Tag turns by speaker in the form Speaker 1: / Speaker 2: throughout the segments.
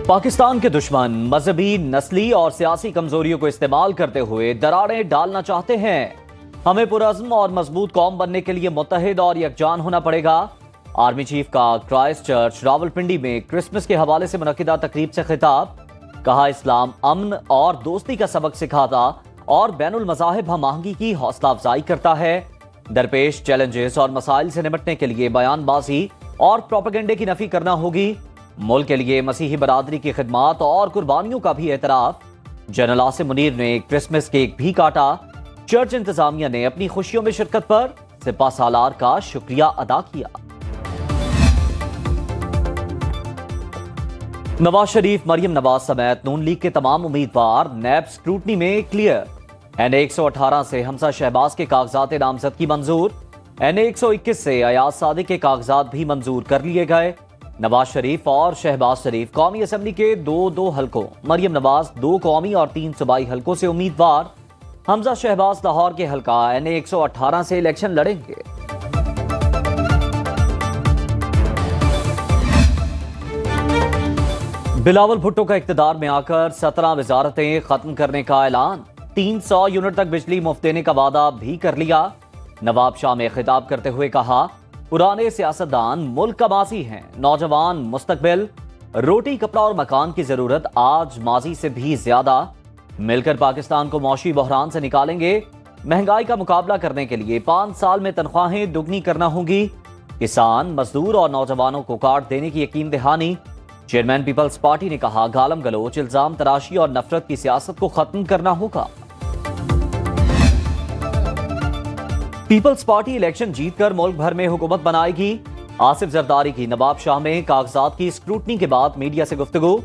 Speaker 1: پاکستان کے دشمن مذہبی، نسلی اور سیاسی کمزوریوں کو استعمال کرتے ہوئے دراڑیں ڈالنا چاہتے ہیں۔ ہمیں پرعزم اور مضبوط قوم بننے کے لیے متحد اور یکجان ہونا پڑے گا۔ آرمی چیف کا کرائسٹ چرچ راولپنڈی میں کرسمس کے حوالے سے منعقدہ تقریب سے خطاب۔ کہا اسلام امن اور دوستی کا سبق سکھاتا اور بین المذاہب ہم آہنگی کی حوصلہ افزائی کرتا ہے۔ درپیش چیلنجز اور مسائل سے نمٹنے کے لیے بیان بازی اور پروپیگنڈے کی نفی کرنا ہوگی۔ ملک کے لیے مسیحی برادری کی خدمات اور قربانیوں کا بھی اعتراف۔ جنرل عاصم منیر نے کرسمس کیک بھی کاٹا۔ چرچ انتظامیہ نے اپنی خوشیوں میں شرکت پر سپہ سالار کا شکریہ ادا کیا۔ نواز شریف، مریم نواز سمیت نون لیگ کے تمام امیدوار نیب سکروٹنی میں کلیئر۔ این اے 118 سے حمزہ شہباز کے کاغذات نامزدگی منظور۔ این اے 121 سے ایاز صادق کے کاغذات بھی منظور کر لیے گئے۔ نواز شریف اور شہباز شریف قومی اسمبلی کے دو حلقوں، مریم نواز 2 قومی اور 3 صوبائی حلقوں سے امیدوار۔ حمزہ شہباز لاہور کے حلقہ این اے 118 سے الیکشن لڑیں گے۔ بلاول بھٹو کا اقتدار میں آ کر 17 وزارتیں ختم کرنے کا اعلان۔ 300 یونٹ تک بجلی مفت دینے کا وعدہ بھی کر لیا۔ نواب شاہ میں خطاب کرتے ہوئے کہا، پرانے سیاستدان ملک کا ماضی ہیں، نوجوان مستقبل۔ روٹی، کپڑا اور مکان کی ضرورت آج ماضی سے بھی زیادہ۔ مل کر پاکستان کو معاشی بحران سے نکالیں گے۔ مہنگائی کا مقابلہ کرنے کے لیے 5 سال میں تنخواہیں دگنی کرنا ہوں گی۔ کسان، مزدور اور نوجوانوں کو کارڈ دینے کی یقین دہانی۔ چیئرمین پیپلز پارٹی نے کہا، گالم گلوچ، الزام تراشی اور نفرت کی سیاست کو ختم کرنا ہوگا۔ پیپلز پارٹی الیکشن جیت کر ملک بھر میں حکومت بنائے گی۔ آصف زرداری کی نواب شاہ میں کاغذات کی اسکروٹنی کے بعد میڈیا سے گفتگو۔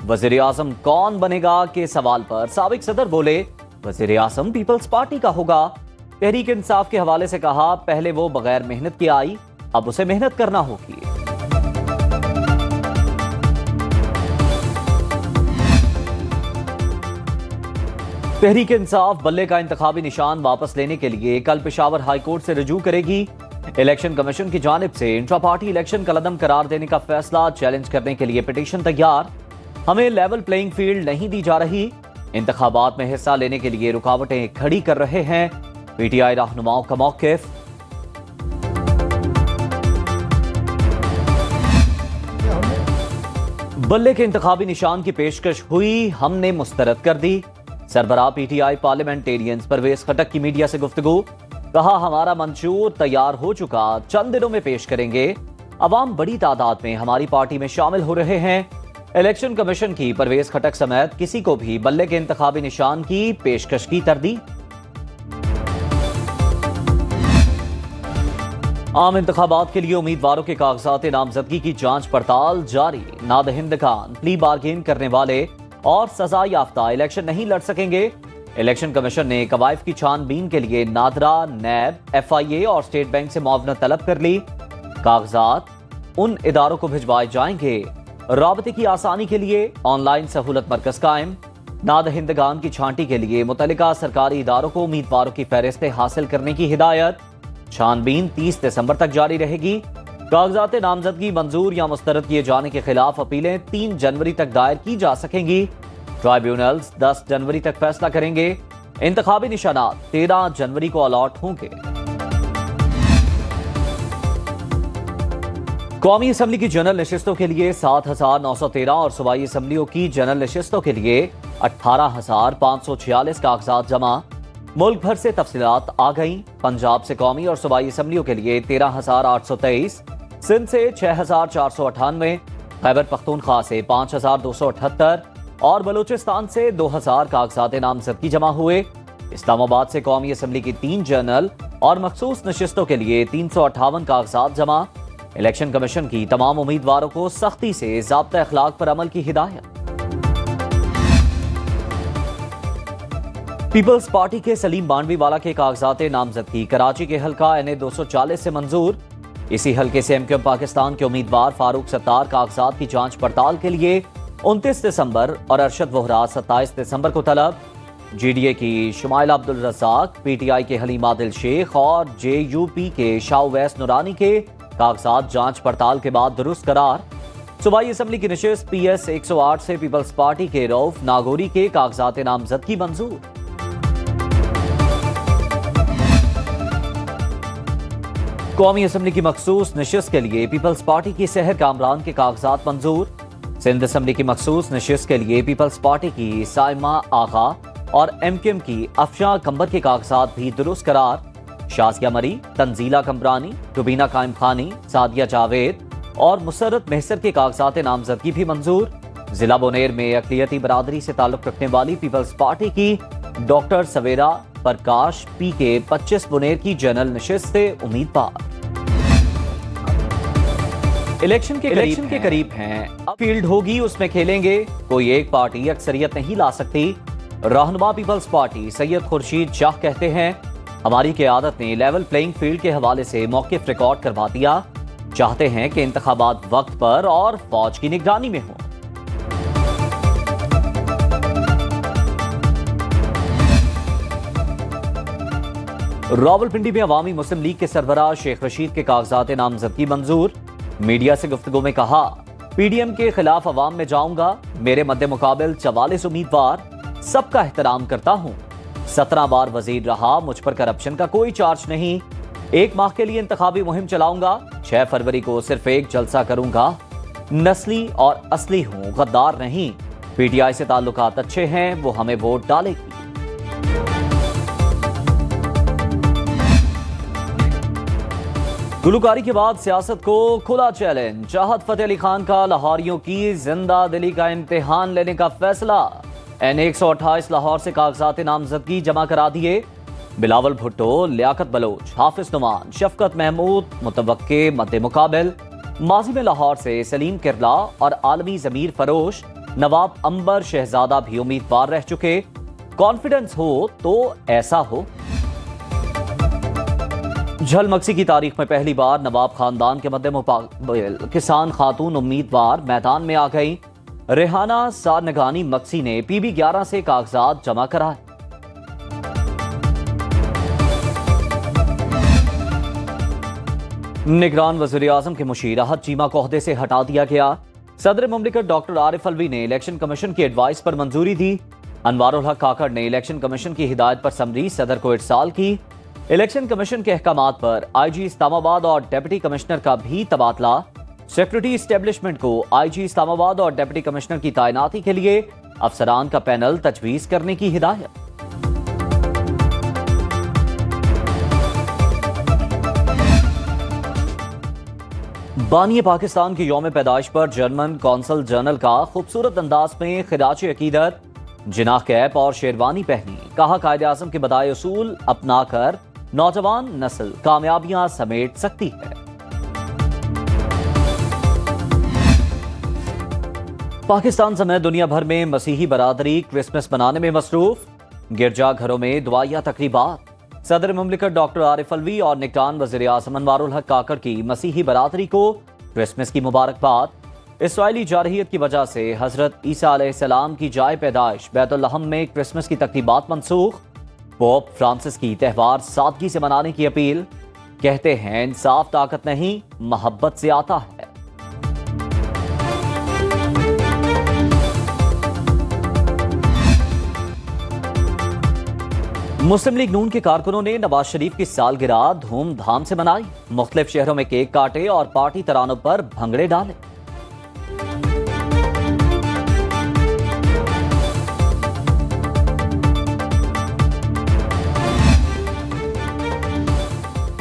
Speaker 1: وزیر اعظم کون بنے گا کے سوال پر سابق صدر بولے، وزیر اعظم پیپلز پارٹی کا ہوگا۔ تحریک انصاف کے حوالے سے کہا، پہلے وہ بغیر محنت کے آئی، اب اسے محنت کرنا ہوگی۔ تحریک انصاف بلے کا انتخابی نشان واپس لینے کے لیے کل پشاور ہائی کورٹ سے رجوع کرے گی۔ الیکشن کمیشن کی جانب سے انٹرا پارٹی الیکشن کا عدم قرار دینے کا فیصلہ چیلنج کرنے کے لیے پٹیشن تیار۔ ہمیں لیول پلینگ فیلڈ نہیں دی جا رہی، انتخابات میں حصہ لینے کے لیے رکاوٹیں کھڑی کر رہے ہیں، پی ٹی آئی رہنماؤں کا موقف۔ بلے کے انتخابی نشان کی پیشکش ہوئی، ہم نے مسترد کر دی۔ سربراہ P T I parliamentarians Pervez Khattak کی میڈیا سے گفتگو۔ کہا، ہمارا منشور تیار ہو چکا، چند دنوں میں پیش کریں گے۔ عوام بڑی تعداد میں ہماری پارٹی میں شامل ہو رہے ہیں۔ الیکشن کمیشن کی پرویز خٹک سمیت کسی کو بھی بلے کے انتخابی نشان کی پیشکش کی تردید۔ عام انتخابات کے لیے امیدواروں کے کاغذات نامزدگی کی جانچ پڑتال جاری۔ نادہندگان، پلی بارگین کرنے والے اور سزا یافتہ الیکشن نہیں لڑ سکیں گے۔ الیکشن کمیشن نے قوائف کی چھان بین کے لیے نادرا، نیب، ایف آئی اے اور اسٹیٹ بینک سے معاونت طلب کر لی۔ کاغذات ان اداروں کو بھجوائے جائیں گے۔ رابطے کی آسانی کے لیے آن لائن سہولت مرکز قائم۔ نادہندگان کی چھانٹی کے لیے متعلقہ سرکاری اداروں کو امیدواروں کی فہرستیں حاصل کرنے کی ہدایت۔ چھان بین 30 دسمبر تک جاری رہے گی۔ کاغذات نامزدگی منظور یا مسترد کیے جانے کے خلاف اپیلیں 3 جنوری تک دائر کی جا سکیں گی۔ ٹرائیبیونلز 10 جنوری تک فیصلہ کریں گے۔ انتخابی نشانات 13 جنوری کو الاٹ ہوں گے۔ قومی اسمبلی کی جنرل نشستوں کے لیے 7,913 اور صوبائی اسمبلیوں کی جنرل نشستوں کے لیے 18,546 کاغذات جمع۔ ملک بھر سے تفصیلات آ گئیں۔ پنجاب سے قومی اور صوبائی اسمبلیوں کے لیے 13,823، سندھ سے 6,498، خیبر پختونخوا سے 5,278 اور بلوچستان سے 2,000 کاغذات نامزدگی جمع ہوئے۔ اسلام آباد سے قومی اسمبلی کی 3 جنرل اور مخصوص نشستوں کے لیے 358 کاغذات جمع۔ الیکشن کمیشن کی تمام امیدواروں کو سختی سے ضابطۂ اخلاق پر عمل کی ہدایت۔ پیپلز پارٹی کے سلیم بانڈوی والا کے کاغذات نامزدگی کراچی کے حلقہ این اے 240 سے منظور۔ اسی حلقے سے ایم کیو ایم پاکستان کے امیدوار فاروق ستار کاغذات کی جانچ پڑتال کے لیے 29 دسمبر اور ارشد وہرا 27 دسمبر کو طلب۔ جی ڈی اے کی شمائل عبدالرزاق، پی ٹی آئی کے حلیم عادل شیخ اور جے یو پی کے شاہ اویس نورانی کے کاغذات جانچ پڑتال کے بعد درست قرار۔ صوبائی اسمبلی کی نشست PS 108 سے پیپلز پارٹی کے رؤف ناگوری کے کاغذات نامزدگی منظور۔ قومی اسمبلی کی مخصوص نشست کے لیے پیپلز پارٹی کی سحر کامران کے کاغذات منظور۔ سندھ اسمبلی کی مخصوص نشست کے لیے پیپلز پارٹی کی سائمہ آغا اور MQM کی افشاں کمبر کے کاغذات بھی درست قرار۔ شازیہ مری، تنزیلہ کمبرانی، روبینہ قائم خانی، سعدیہ جاوید اور مسرت محسر کے کاغذات نامزدگی بھی منظور۔ ضلع بونیر میں اقلیتی برادری سے تعلق رکھنے والی پیپلز پارٹی کی ڈاکٹر سویرا پرکاش پی کے 25 بونیر کی جنرل نشست سے امیدوار۔ الیکشن کے قریب ہیں، اب فیلڈ ہوگی اس میں کھیلیں گے، کوئی ایک پارٹی اکثریت نہیں لا سکتی۔ رہنما پیپلز پارٹی سید خورشید شاہ کہتے ہیں، ہماری قیادت نے لیول پلینگ فیلڈ کے حوالے سے موقف ریکارڈ کروا دیا، چاہتے ہیں کہ انتخابات وقت پر اور فوج کی نگرانی میں ہوں۔ راولپنڈی میں عوامی مسلم لیگ کے سربراہ شیخ رشید کے کاغذات نامزدگی منظور۔ میڈیا سے گفتگو میں کہا، PDM کے خلاف عوام میں جاؤں گا، میرے مد مقابل 44 امیدوار، سب کا احترام کرتا ہوں، 17 بار وزیر رہا، مجھ پر کرپشن کا کوئی چارج نہیں، 1 ماہ کے لیے انتخابی مہم چلاؤں گا، 6 فروری کو صرف ایک جلسہ کروں گا، نسلی اور اصلی ہوں، غدار نہیں، PTI سے تعلقات اچھے ہیں، وہ ہمیں ووٹ ڈالے گی۔ گلوکاری کے بعد سیاست کو کھلا چیلنج، چاہت فتح علی خان کا لاہوریوں کی زندہ دلی کا امتحان لینے کا فیصلہ۔ N 128 لاہور سے کاغذات نامزدگی جمع کرا دیے۔ بلاول بھٹو، لیاقت بلوچ، حافظ نعمان، شفقت محمود متوقع مد مقابل۔ ماضی میں لاہور سے سلیم کرلا اور عالمی ضمیر فروش نواب عنبر شہزادہ بھی امیدوار رہ چکے۔ کانفیڈنس ہو تو ایسا ہو۔ جھل مکسی کی تاریخ میں پہلی بار نواب خاندان کے مد مقابل کسان خاتون امیدوار میدان میں آ گئی۔ ریحانہ سارنگانی مکسی نے PB 11 سے کاغذات جمع کرائے۔ نگران وزیر اعظم کے مشیر احد چیمہ کو عہدے سے ہٹا دیا گیا۔ صدر مملکت ڈاکٹر عارف علوی نے الیکشن کمیشن کی ایڈوائس پر منظوری دی۔ انوار الحق کاکڑ نے الیکشن کمیشن کی ہدایت پر سمری صدر کو ارسال کی۔ الیکشن کمیشن کے احکامات پر IG اسلام آباد اور ڈپٹی کمشنر کا بھی تبادلہ۔ سیکرٹری اسٹیبلشمنٹ کو IG اسلام آباد اور ڈپٹی کمشنر کی تعیناتی کے لیے افسران کا پینل تجویز کرنے کی ہدایت۔ بانی پاکستان کی یوم پیدائش پر جرمن قونصل جنرل کا خوبصورت انداز میں خراج عقیدت، جناح کیپ اور شیروانی پہنی، کہا قائد اعظم کے بدائے اصول اپنا کر نوجوان نسل کامیابیاں سمیٹ سکتی ہے۔ پاکستان سمیت دنیا بھر میں مسیحی برادری کرسمس منانے میں مصروف، گرجا گھروں میں دعائیہ تقریبات۔ صدر مملکت ڈاکٹر عارف علوی اور نگران وزیر اعظم انوار الحق کاکڑ کی مسیحی برادری کو کرسمس کی مبارکباد۔ اسرائیلی جارحیت کی وجہ سے حضرت عیسیٰ علیہ السلام کی جائے پیدائش بیت الحم میں کرسمس کی تقریبات منسوخ۔ پوپ فرانسس کی تہوار سادگی سے منانے کی اپیل، کہتے ہیں انصاف طاقت نہیں محبت سے آتا ہے۔ مسلم لیگ نون کے کارکنوں نے نواز شریف کی سالگرہ دھوم دھام سے منائی، مختلف شہروں میں کیک کاٹے اور پارٹی ترانوں پر بھنگڑے ڈالے۔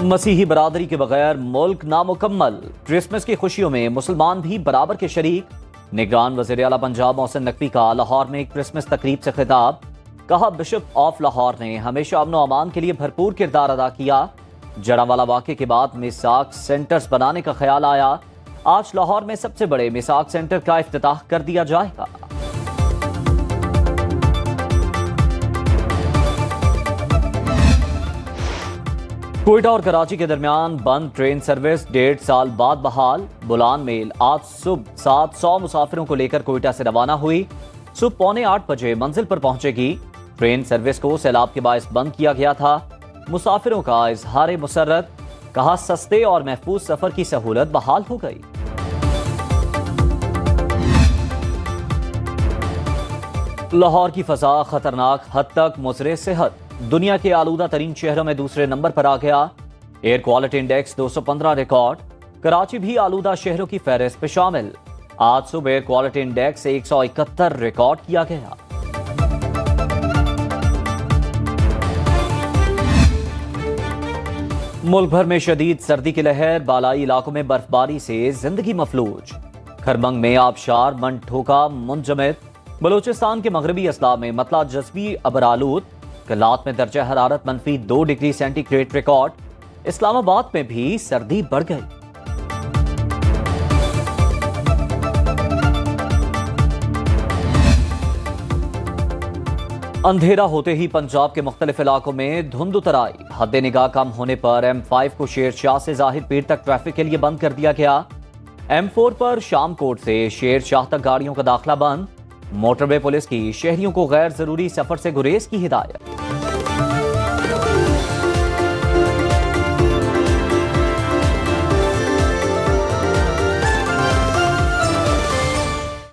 Speaker 1: مسیحی برادری کے بغیر ملک نامکمل، کرسمس کی خوشیوں میں مسلمان بھی برابر کے شریک۔ نگران وزیر اعلیٰ پنجاب محسن نقوی کا لاہور میں کرسمس تقریب سے خطاب، کہا بشپ آف لاہور نے ہمیشہ امن و امان کے لیے بھرپور کردار ادا کیا۔ جڑاوالا واقعے کے بعد میثاق سینٹرز بنانے کا خیال آیا، آج لاہور میں سب سے بڑے میثاق سینٹر کا افتتاح کر دیا جائے گا۔ کوئٹہ اور کراچی کے درمیان بند ٹرین سروس 1.5 سال بعد بحال۔ بولان میل آج صبح 700 مسافروں کو لے کر کوئٹہ سے روانہ ہوئی، صبح 7:45 بجے منزل پر پہنچے گی۔ ٹرین سروس کو سیلاب کے باعث بند کیا گیا تھا۔ مسافروں کا اظہار مسرت، کہا سستے اور محفوظ سفر کی سہولت بحال ہو گئی۔ لاہور کی فضا خطرناک حد تک مضر صحت، دنیا کے آلودہ ترین شہروں میں دوسرے نمبر پر آ گیا۔ Air quality index 215 record, Karachi بھی آلودہ شہروں کی فہرست پہ شامل۔ آج صبح ایئر کوالٹی انڈیکس 171 ریکارڈ کیا گیا۔ ملک بھر میں شدید سردی کی لہر، بالائی علاقوں میں برف باری سے زندگی مفلوج۔ خرمنگ میں آبشار منٹھوکا منجمد، بلوچستان کے مغربی اضلاع میں مطلع جزوی ابرآلود، کلات میں درجہ حرارت -2 ڈگری سینٹی گریڈ ریکارڈ۔ اسلام آباد میں بھی سردی بڑھ گئی۔ اندھیرا ہوتے ہی پنجاب کے مختلف علاقوں میں دھند اتر آئی۔ حد نگاہ کم ہونے پر M5 کو شیر شاہ سے ظاہر پیر تک ٹریفک کے لیے بند کر دیا گیا۔ M4 پر شام کوٹ سے شیر شاہ تک گاڑیوں کا داخلہ بند۔ موٹر وے پولیس کی شہریوں کو غیر ضروری سفر سے گریز کی ہدایت۔